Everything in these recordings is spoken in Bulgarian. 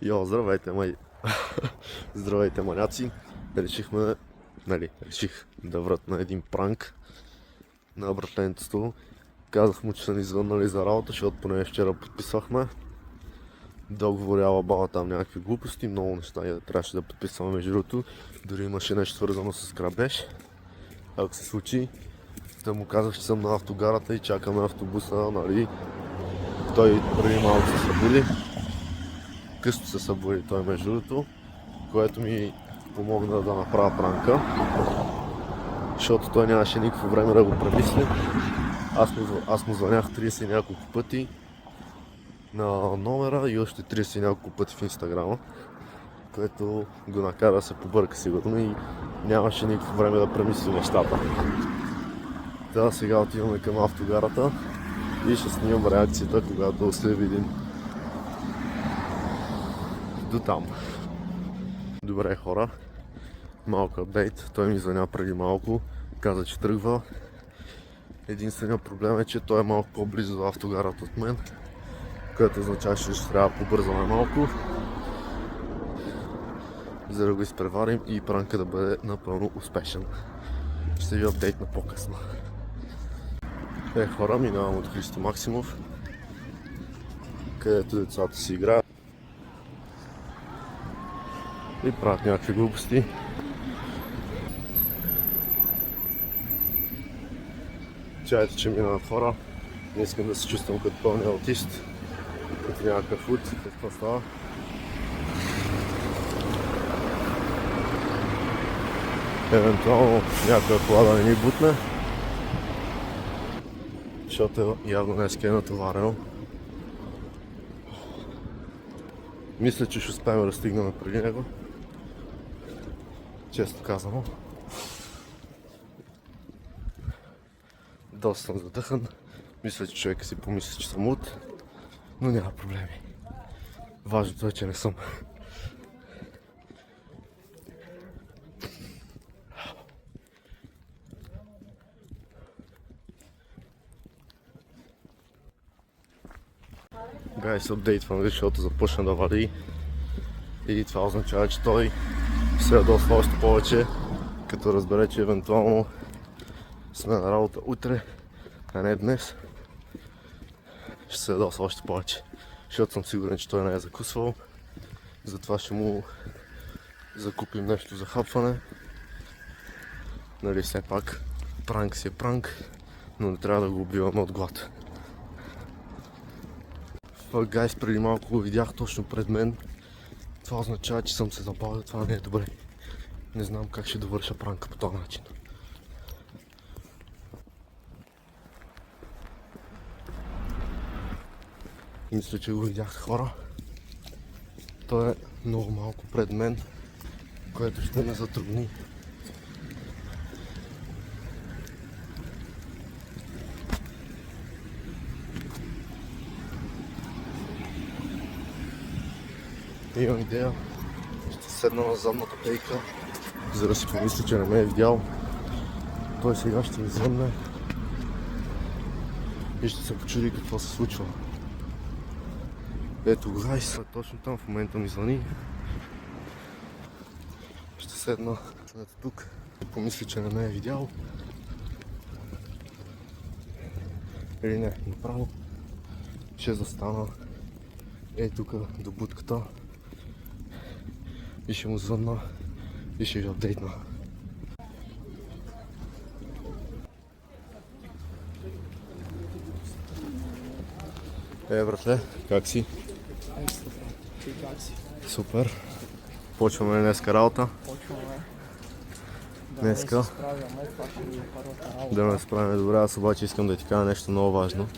Йо, здравейте, здравейте, маняци. Реших да вратна един пранк на братенцето. Казах му, че са ни звъннали за работа, защото поне вчера подписвахме. Договоряла баба там някакви глупости, много неща трябваше да подписваме между другото. Дори имаше нещо свързано с грабеж. Ако се случи, да му казах, че съм на автогарата и чакаме автобуса, нали. Той преди малко се събуди. Късно се събуди той между другото, което ми помогна да направя пранка. Защото той нямаше никакво време да го премисли. Аз му звънях 30 и няколко пъти на номера и още 30 и няколко пъти в инстаграма, което го накара да се побърка сигурно и нямаше никакво време да премисли нещата. Да, сега отиваме към автогарата и ще снимам реакцията, когато се видим до там. Добре, хора, малко апдейт. Той ми звъня преди малко, каза, че тръгва. Единственият проблем е, че той е малко по-близо до автогарата от мен, което означава, че ще трябва да побързаме малко, за да го изпреварим и пранка да бъде напълно успешен. Ще ви апдейтна по-късно. Хора, минавам от Христо Максимов, където децата си играят и правят някакви глупости. Чайте, че минават хора. Не искам да се чувствам като пълния аутист, като някакъв луд. Какво става? Евентуално някоя кола да не ни бутне, защото явно днес е натоварено. Мисля, че ще успеем да стигнем преди него. Често казано. Доста съм задъхан. Мисля, че човек си помисли, че съм луд, но няма проблеми. Важното е, че не съм. Гайс, апдейтвам, защото започна да вали и това означава, че той се ядосва още повече, като разбере, че евентуално сме на работа утре, а не днес. Ще се ядосва още повече, защото съм сигурен, че той не е закусвал. Затова ще му закупим нещо за хапване. Нали, все пак пранк си е пранк, но не трябва да го убиваме от глад. Гайс, преди малко го видях точно пред мен. Това означава, че съм се забавил. Това не е добре. Не знам как ще довърша пранка по този начин. Мисля, че го видях, хора. Той е много малко пред мен, което ще ме затрудни. Имам идея. Ще седна на задната пейка, за да си помисля, че не ме е видял. Той сега ще ми звънне и ще се почуди какво се случва. Ето го, гайс, точно там в момента ми звъни. Ще седна ето тук и помисля, че не ме е видял. Или не, направо ще застана тук до будката и ще му звънна и ще ви апдейтна. Братле, как си? Ти как си? Супер. Почваме ли днеска работа? Почваме. Днеска. Да ме справим добре, аз обаче искам да ти кажа нещо много важно.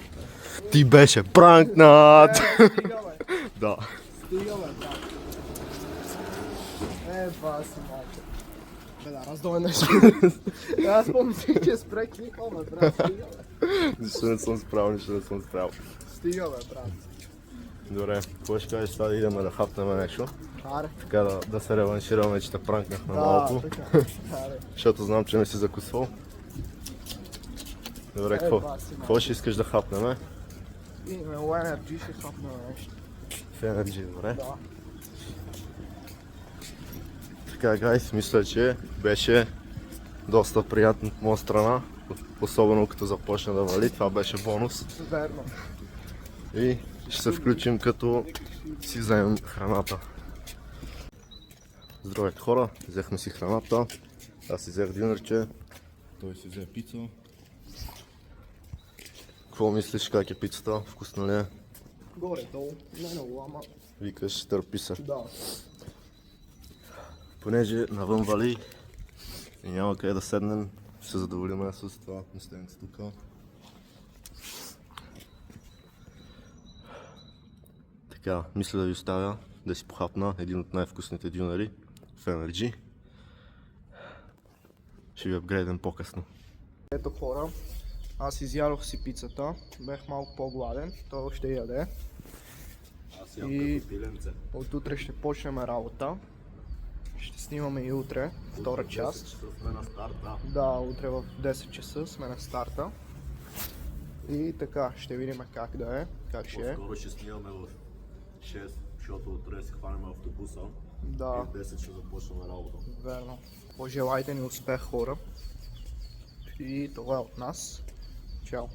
Ти беше пранкнат! Да. Стига бе, брат. Баси, майка. Бе, да, раздове нещо. Аз помислих, че спре кликал, бе, брат. Стига бе. Нищо не съм справил, нищо не съм справил. Стига бе, брат. Добре, какво ще кажеш сега да идем да хапнем нещо? Аре. Така да се реваншираме, че те пранкнахме Да, малко. така. Аре. Защото знам, че не си закусвал. Добре, какво ще искаш да хапнем? И Energy ще хапна нещо. В Energy, добре. Да. Така, гайс, мисля, че беше доста приятно от моя страна. Особено като започна да вали, това беше бонус. Верно. И ще се включим като си вземем храната. Здравейте хора, взехме си храната. Аз си взех дюнерче. Той си взе пица. Какво мислиш, как е пицата? Вкусна ли е? Горе-долу. Не много, ама Викаш, търпи се. да. Понеже навън вали и няма къде да седнем, ще се задоволим с това местенце тук. Така, мисля да ви оставя да си похапна един от най-вкусните дюнери в Energy. Ще ви апгрейдем по-късно. Ето хора, аз изядох си пицата, бях малко по-гладен, той още яде. Аз И от утре ще почнем работа. Ще снимаме и утре, втора част. сме на старта. Да, утре в 10 часа сме на старта. И така, ще видим как да е, как ще е. Скоро ще снимаме в 6, защото утре си хванем автобуса. Да, И в 10 ще започнем работа. верно. Пожелайте ни успех, хора. И това е от нас. Чао!